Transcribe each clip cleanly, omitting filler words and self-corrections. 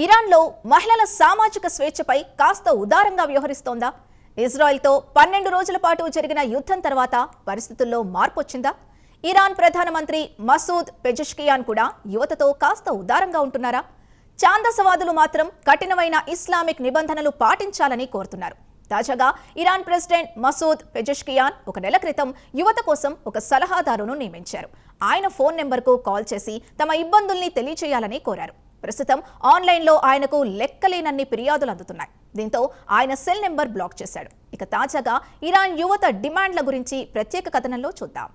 ఇరాన్లో మహిళల సామాజిక స్వేచ్ఛపై కాస్త ఉదారంగా వ్యవహరిస్తోందా? ఇజ్రాయెల్తో 12 రోజుల పాటు జరిగిన యుద్ధం తర్వాత పరిస్థితుల్లో మార్పు వచ్చిందా? ఇరాన్ ప్రధానమంత్రి మసూద్ పెజెష్కియాన్ కూడా యువతతో కాస్త ఉదారంగా ఉంటున్నారా? ఛాందసవాదులు మాత్రం కఠినమైన ఇస్లామిక్ నిబంధనలు పాటించాలని కోరుతున్నారు. తాజాగా ఇరాన్ ప్రెసిడెంట్ మసూద్ పెజెష్కియాన్ ఒక నెల క్రితం యువత కోసం ఒక సలహాదారును నియమించారు. ఆయన ఫోన్ నెంబర్కు కాల్ చేసి తమ ఇబ్బందుల్ని తెలియజేయాలని కోరారు. ప్రస్తుతం ఆన్లైన్లో ఆయనకు లెక్కలేనన్ని ఫిర్యాదులు అందుతున్నాయి. దీంతో ఆయన సెల్ నెంబర్ బ్లాక్ చేశాడు. ఇక తాజాగా ఇరాన్ యువత డిమాండ్ల గురించి ప్రత్యేక కథనంలో చూద్దాం.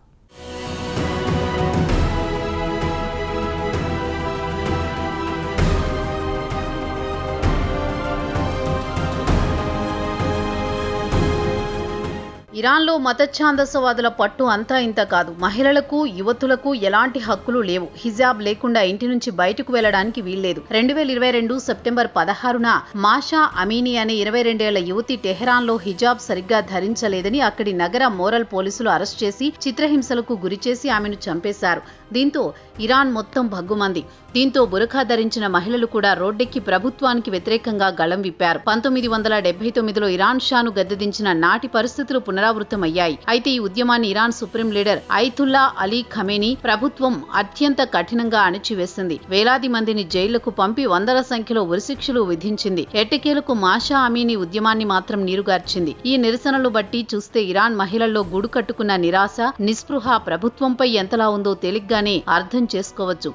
ఇరాన్లో మతఛాందసవాదుల పట్టు అంతా ఇంత కాదు. మహిళలకు, యువతులకు ఎలాంటి హక్కులు లేవు. హిజాబ్ లేకుండా ఇంటి నుంచి బయటకు వెళ్లడానికి వీల్లేదు. 2022 సెప్టెంబర్ 16న మాషా అమీనీ అనే 22 ఏళ్ల యువతి టెహరాన్లో హిజాబ్ సరిగ్గా ధరించలేదని అక్కడి నగర మోరల్ పోలీసులు అరెస్ట్ చేసి చిత్రహింసలకు గురిచేసి ఆమెను చంపేశారు. దీంతో ఇరాన్ మొత్తం భగ్గుమంది. దీంతో బురఖా ధరించిన మహిళలు కూడా రోడ్డెక్కి ప్రభుత్వానికి వ్యతిరేకంగా గళం విప్పారు. 1979లో ఇరాన్ షాను గద్దెదించిన నాటి పరిస్థితులు పునరావృతమయ్యాయి. అయితే ఈ ఉద్యమాన్ని Iran supreme leader Ayatollah Ali Khamenei ప్రభుత్వం అత్యంత కఠినంగా అణిచివేసింది. వేలాది మందిని జైళ్లకు పంపి వందల సంఖ్యలో ఉరిశిక్షలు విధించింది. ఎట్టకేలకు మాషా అమీనీ ఉద్యమాన్ని మాత్రం నీరుగార్చింది. ఈ నిరసనలు బట్టి చూస్తే ఇరాన్ మహిళల్లో గూడు కట్టుకున్న నిరాశ, నిస్పృహ ప్రభుత్వంపై ఎంతలా ఉందో తేలిగ్గానే అర్థం చేసుకోవచ్చు.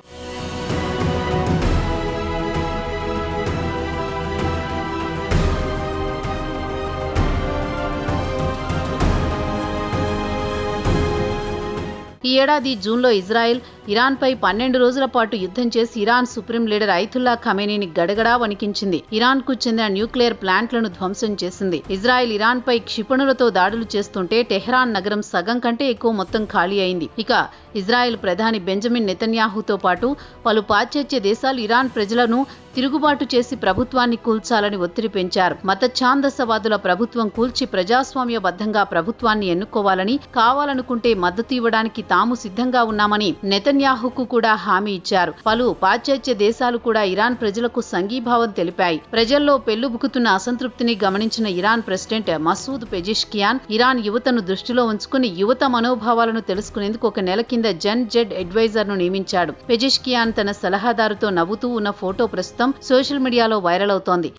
ఈ ఏడాది జూన్లో ఇజ్రాయెల్ ఇరాన్పై 12 రోజుల పాటు యుద్ధం చేసి ఇరాన్ సుప్రీం లీడర్ అయతుల్లా ఖమేనీని గడగడా వణికించింది. ఇరాన్కు చెందిన న్యూక్లియర్ ప్లాంట్లను ధ్వంసం చేసింది. ఇజ్రాయెల్ ఇరాన్పై క్షిపణులతో దాడులు చేస్తుంటే టెహరాన్ నగరం సగం కంటే ఎక్కువ మొత్తం ఖాళీ అయింది. ఇక ఇజ్రాయెల్ ప్రధాని బెంజమిన్ నెతన్యాహుతో పాటు పలు పాశ్చాత్య దేశాలు ఇరాన్ ప్రజలను తిరుగుబాటు చేసి ప్రభుత్వాన్ని కూల్చాలని ఒత్తిడి పెంచారు. మత ఛాందసవాదుల ప్రభుత్వం కూల్చి ప్రజాస్వామ్యబద్ధంగా ప్రభుత్వాన్ని ఎన్నుకోవాలని, కావాలనుకుంటే మద్దతు ఇవ్వడానికి తాము సిద్ధంగా ఉన్నామని నెతన్యాహుకు కూడా హామీ ఇచ్చారు. పలు పాశ్చాత్య దేశాలు కూడా ఇరాన్ ప్రజలకు సంఘీభావం తెలిపాయి. ప్రజల్లో పెళ్లుబుకుతున్న అసంతృప్తిని గమనించిన Iran president Masoud Pezeshkian Iran యువతను దృష్టిలో ఉంచుకుని యువత మనోభావాలను తెలుసుకునేందుకు ఒక నెల కింద జన్ జెడ్ అడ్వైజర్ ను నియమించాడు. పెజెష్కియాన్ తన సలహాదారుతో నవ్వుతూ ఉన్న ఫోటో ప్రస్తుతం సోషల్ మీడియాలో వైరల్ అవుతోంది.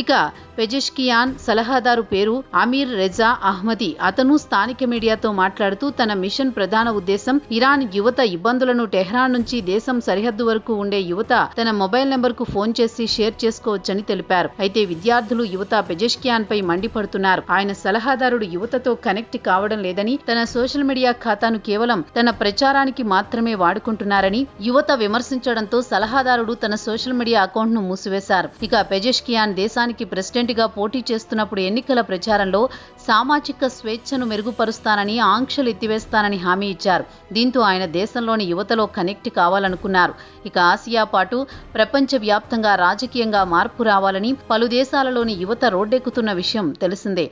ఇక పెజెష్కియాన్ సలహాదారు పేరు అమీర్ రెజా అహ్మదీ. అతను స్థానిక మీడియాతో మాట్లాడుతూ తన మిషన్ ప్రధాన ఉద్దేశం ఇరాన్ యువత ఇబ్బందులను టెహ్రాన్ నుంచి దేశం సరిహద్దు వరకు ఉండే యువత తన మొబైల్ నెంబర్కు ఫోన్ చేసి షేర్ చేసుకోవచ్చని తెలిపారు. అయితే విద్యార్థులు యువత పెజెష్కియాన్ పై మండిపడుతున్నారు. ఆయన సలహాదారుడు యువతతో కనెక్ట్ కావడం లేదని, తన సోషల్ మీడియా ఖాతాను కేవలం తన ప్రచారానికి మాత్రమే వాడుకుంటున్నారని యువత విమర్శించడంతో సలహాదారుడు తన సోషల్ మీడియా అకౌంట్ ను మూసివేశారు. ఇక పెజెష్కియాన్ దేశానికి ప్రెసిడెంట్ గా పోటీ చేస్తున్నప్పుడు ఎన్నికల ప్రచారంలో సామాజిక స్వేచ్ఛను మెరుగుపరుస్తానని, ఆంక్షలు ఎత్తివేస్తానని హామీ ఇచ్చారు. దీంతో ఆయన దేశంలోని యువతలో కనెక్ట్ కావాలనుకున్నారు. ఇక ఆసియా పాటు ప్రపంచ వ్యాప్తంగా రాజకీయంగా మార్పు రావాలని పలు దేశాలలోని యువత రోడ్డెక్కుతున్న విషయం తెలిసిందే.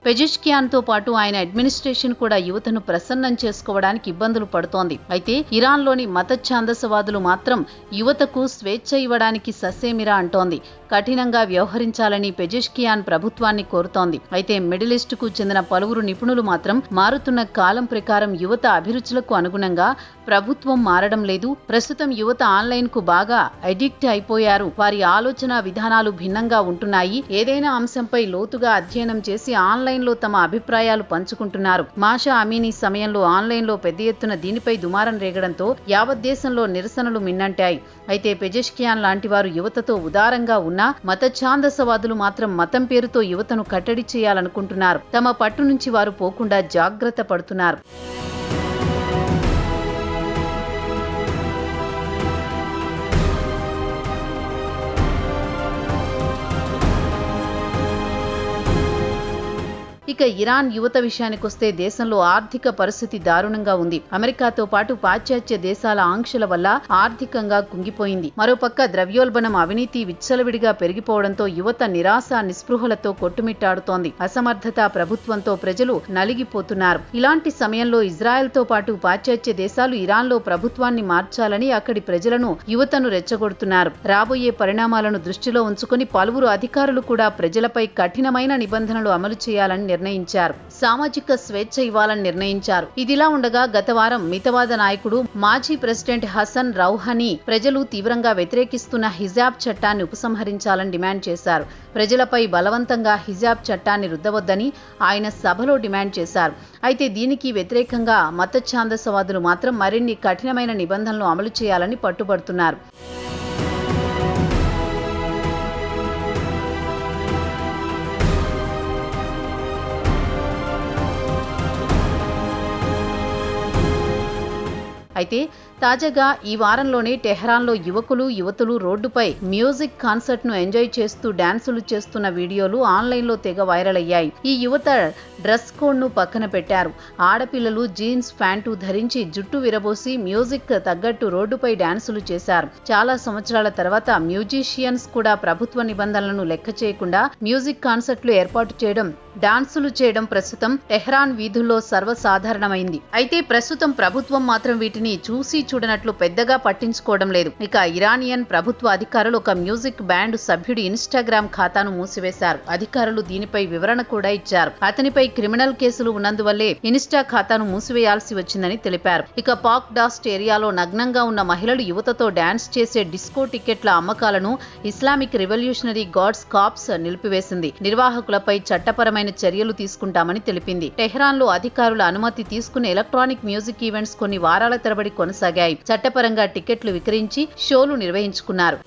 పెజెష్కియాన్తో పాటు ఆయన అడ్మినిస్ట్రేషన్ కూడా యువతను ప్రసన్నం చేసుకోవడానికి ఇబ్బందులు పడుతోంది. అయితే ఇరాన్లోని మత ఛాందసవాదులు మాత్రం యువతకు స్వేచ్ఛ ఇవ్వడానికి ససేమిరా అంటోంది. కఠినంగా వ్యవహరించాలని పెజెష్కియాన్ ప్రభుత్వాన్ని కోరుతోంది. అయితే మిడిల్ ఈస్ట్కు చెందిన పలువురు నిపుణులు మాత్రం మారుతున్న కాలం ప్రకారం యువత అభిరుచులకు అనుగుణంగా ప్రభుత్వం మారడం లేదు. ప్రస్తుతం యువత ఆన్లైన్ కు బాగా అడిక్ట్ అయిపోయారు. వారి ఆలోచన విధానాలు భిన్నంగా ఉంటున్నాయి. ఏదైనా అంశంపై లోతుగా అధ్యయనం చేసి ఆన్లైన్ లో తమ అభిప్రాయాలు పంచుకుంటున్నారు. మాషా అమీనీ సమయంలో ఆన్లైన్ లో పెద్ద ఎత్తున దీనిపై దుమారం రేగడంతో యావత్ దేశంలో నిరసనలు మిన్నంటాయి. అయితే పెజెష్కియాన్ లాంటి వారు యువతతో ఉదారంగా ఉన్నా మత ఛాందసవాదులు మాత్రం మతం పేరుతో యువతను కట్టడి చేయాలనుకుంటున్నారు. తమ పట్టు నుంచి వారు పోకుండా జాగ్రత్త పడుతున్నారు. ఇక ఇరాన్ యువత విషయానికొస్తే దేశంలో ఆర్థిక పరిస్థితి దారుణంగా ఉంది. అమెరికాతో పాటు పాశ్చాత్య దేశాల ఆంక్షల వల్ల ఆర్థికంగా కుంగిపోయింది. మరోపక్క ద్రవ్యోల్బణం, అవినీతి విచ్చలవిడిగా పెరిగిపోవడంతో యువత నిరాశ నిస్పృహలతో కొట్టుమిట్టాడుతోంది. అసమర్థత ప్రభుత్వంతో ప్రజలు నలిగిపోతున్నారు. ఇలాంటి సమయంలో ఇజ్రాయెల్తో పాటు పాశ్చాత్య దేశాలు ఇరాన్లో ప్రభుత్వాన్ని మార్చాలని అక్కడి ప్రజలను, యువతను రెచ్చగొడుతున్నారు. రాబోయే పరిణామాలను దృష్టిలో ఉంచుకుని పలువురు అధికారులు కూడా ప్రజలపై కఠినమైన నిబంధనలు అమలు చేయాలని నిర్ణయించారు. సామాజిక స్వేచ్ఛ ఇవ్వాలని నిర్ణయించారు. ఇదిలా ఉండగా గత వారం మితవాద నాయకుడు, మాజీ ప్రెసిడెంట్ హసన్ రౌహానీ ప్రజలు తీవ్రంగా వ్యతిరేకిస్తున్న హిజాబ్ చట్టాన్ని ఉపసంహరించాలని డిమాండ్ చేశారు. ప్రజలపై బలవంతంగా హిజాబ్ చట్టాన్ని రుద్దవద్దని ఆయన సభలో డిమాండ్ చేశారు. అయితే దీనికి వ్యతిరేకంగా మత ఛాందసవాదులు మాత్రం మరిన్ని కఠినమైన నిబంధనలు అమలు చేయాలని పట్టుబడుతున్నారు. అయితే తాజాగా ఈ వారంలోనే టెహ్రాన్లో యువతులు రోడ్డుపై మ్యూజిక్ కాన్సర్ట్ ను ఎంజాయ్ చేస్తూ డాన్సులు చేస్తున్న వీడియోలు ఆన్లైన్లో తెగ వైరల్ అయ్యాయి. ఈ యువత డ్రెస్ కోడ్ ను పక్కన పెట్టారు. ఆడపిల్లలు జీన్స్ ప్యాంటు ధరించి జుట్టు విరబోసి మ్యూజిక్ తగ్గట్టు రోడ్డుపై డాన్సులు చేశారు. చాలా సంవత్సరాల తర్వాత మ్యూజిషియన్స్ కూడా ప్రభుత్వ నిబంధనలను లెక్క చేయకుండా మ్యూజిక్ కాన్సర్ట్లు ఏర్పాటు చేయడం, డాన్సులు చేయడం ప్రస్తుతం టెహ్రాన్ వీధుల్లో సర్వసాధారణమైంది. అయితే ప్రస్తుతం ప్రభుత్వం మాత్రం వీటిని చూసి చూడనట్లు పెద్దగా పట్టించుకోవడం లేదు. ఇక ఇరానియన్ ప్రభుత్వ అధికారులు ఒక మ్యూజిక్ బ్యాండ్ సభ్యుడి ఇన్స్టాగ్రామ్ ఖాతాను మూసివేశారు. అధికారులు దీనిపై వివరణ కూడా ఇచ్చారు. అతనిపై క్రిమినల్ కేసులు ఉన్నందువల్లే ఇన్స్టా ఖాతాను మూసివేయాల్సి వచ్చిందని తెలిపారు. ఇక పాక్ డాస్ట్ ఏరియాలో నగ్నంగా ఉన్న మహిళలు యువతతో డాన్స్ చేసే డిస్కో టికెట్ల అమ్మకాలను ఇస్లామిక్ రివల్యూషనరీ గార్డ్స్ కార్ప్స్ నిలిపివేసింది. నిర్వాహకులపై చట్టపరమైన చర్యలు తీసుకుంటామని తెలిపింది. టెహ్రాన్ లో అధికారుల అనుమతి తీసుకుని ఎలక్ట్రానిక్ మ్యూజిక్ ఈవెంట్స్ కొన్ని వారాల తరబడి కొనసాగాయి. చట్టపరంగా టికెట్లు విక్రయించి షోలు నిర్వహించుకున్నారు.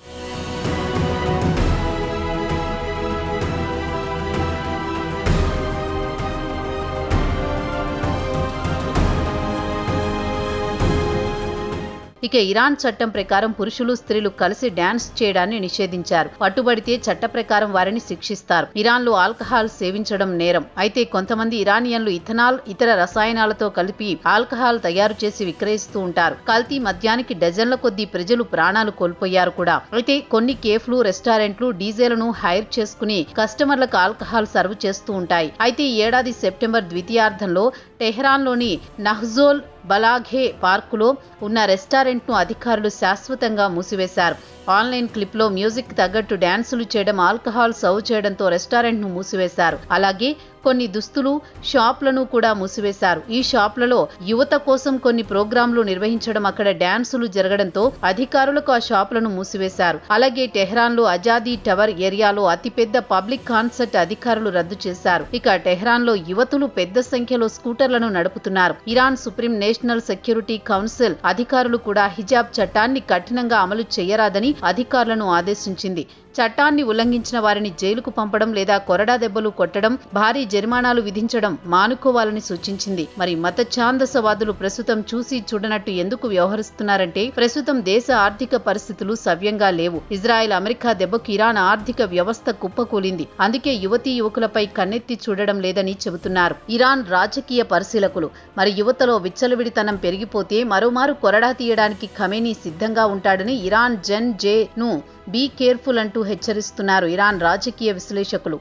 ఇక ఇరాన్ చట్టం ప్రకారం పురుషులు, స్త్రీలు కలిసి డాన్స్ చేయడాన్ని నిషేధించారు. పట్టుబడితే చట్ట ప్రకారం వారిని శిక్షిస్తారు. ఇరాన్లో ఆల్కహాల్ సేవించడం నేరం. అయితే కొంతమంది ఇరానియన్లు ఇథనాల్, ఇతర రసాయనాలతో కలిపి ఆల్కహాల్ తయారు చేసి విక్రయిస్తూ ఉంటారు. కల్తీ మద్యానికి డజన్ల కొద్దీ ప్రజలు ప్రాణాలు కోల్పోయారు కూడా. అయితే కొన్ని కేఫ్లు, రెస్టారెంట్లు డీజేలను హైర్ చేసుకుని కస్టమర్లకు ఆల్కహాల్ సర్వ్ చేస్తూ ఉంటాయి. అయితే ఈ ఏడాది సెప్టెంబర్ ద్వితీయార్థంలో టెహ్రాన్లోని నహ్జోల్ బలాఘే పార్కులో ఉన్న రెస్టారెంట్ను అధికారులు శాశ్వతంగా మూసివేశారు. ఆన్లైన్ క్లిప్లో మ్యూజిక్ తగ్గట్టు డాన్సులు చేయడం, ఆల్కహాల్ సర్వ్ చేయడంతో రెస్టారెంట్ను మూసివేశారు. అలాగే కొన్ని దుస్తులు షాప్లను కూడా మూసివేశారు. ఈ షాప్లలో యువత కోసం కొన్ని ప్రోగ్రాంలు నిర్వహించడం, అక్కడ డాన్సులు జరగడంతో అధికారులకు ఆ షాపులను మూసివేశారు. అలాగే టెహ్రాన్లో అజాదీ టవర్ ఏరియాలో అతిపెద్ద పబ్లిక్ కాన్సర్ట్ అధికారులు రద్దు చేశారు. ఇక టెహ్రాన్లో యువతులు పెద్ద సంఖ్యలో స్కూటర్లను నడుపుతున్నారు. Iran supreme national security council అధికారులు కూడా హిజాబ్ చట్టాన్ని కఠినంగా అమలు చేయరాదని అధికారులను ఆదేశించింది. చట్టాన్ని ఉల్లంఘించిన వారిని జైలుకు పంపడం లేదా కొరడా దెబ్బలు కొట్టడం, భారీ జరిమానాలు విధించడం మానుకోవాలని సూచించింది. మరి మత ఛాందసవాదులు ప్రస్తుతం చూసి చూడనట్టు ఎందుకు వ్యవహరిస్తున్నారంటే ప్రస్తుతం దేశ ఆర్థిక పరిస్థితులు సవ్యంగా లేవు. ఇజ్రాయెల్, అమెరికా దెబ్బకు ఇరాన్ ఆర్థిక వ్యవస్థ కుప్పకూలింది. అందుకే యువతీ యువకులపై కన్నెత్తి చూడడం లేదని చెబుతున్నారు ఇరాన్ రాజకీయ పరిశీలకులు. మరి యువతలో విచ్చలవిడితనం పెరిగిపోతే మరోమారు కొరడా తీయడానికి ఖమేనీ సిద్ధంగా ఉంటాడని ఇరాన్ జెన్ జే ను బీ కేర్ఫుల్ అంటూ హెచ్చరిస్తున్నారు ఇరాన్ రాజకీయ విశ్లేషకులు.